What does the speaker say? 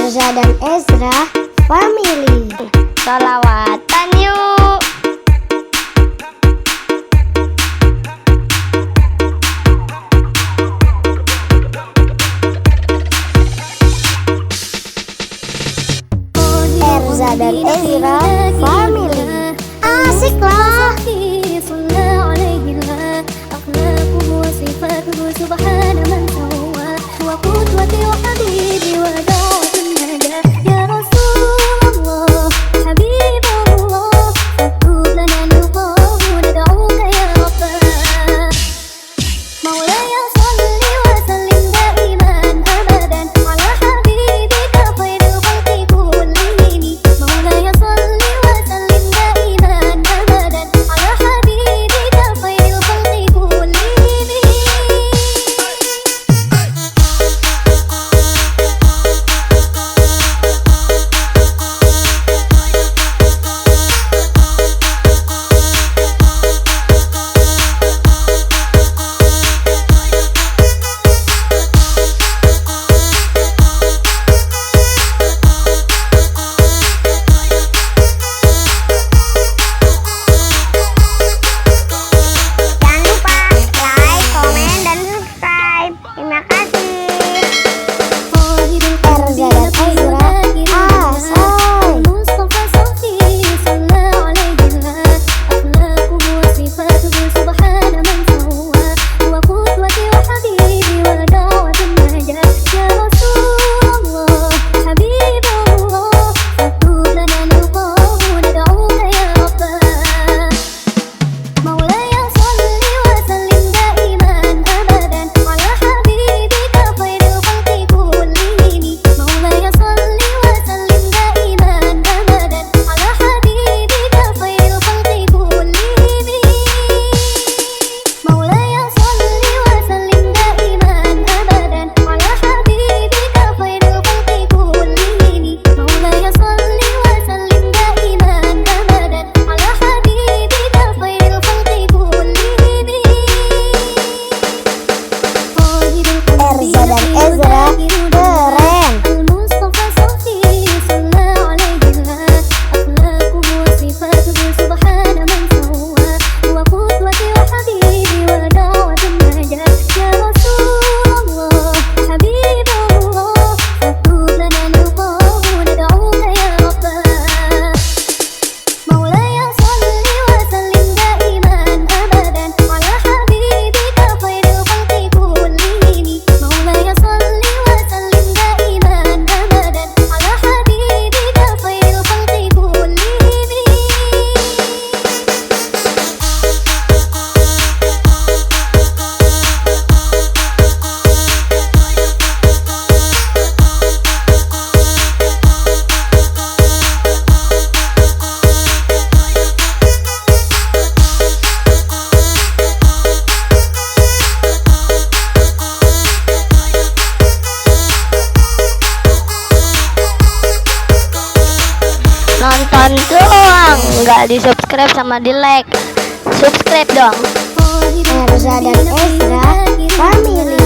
Erza dan Ezra Family. Sholawatan yuk. Erza dan Ezra Family. Asik lah. سبحان من سوى وقدوتي وحبيبي ودعوة النجاة يا رسول الله حبيب الله فاكتب لنا نلقاه ندعوك يا رباه مولاي صل وسلم دائما أبدا على حبيبك خير الخلق كلهم مولاي صل وسلم دائما أبدا على حبيبك خير الخلق كلهم Nonton doang, nggak di subscribe sama di like. Subscribe dong. Erza dan Ezra Family.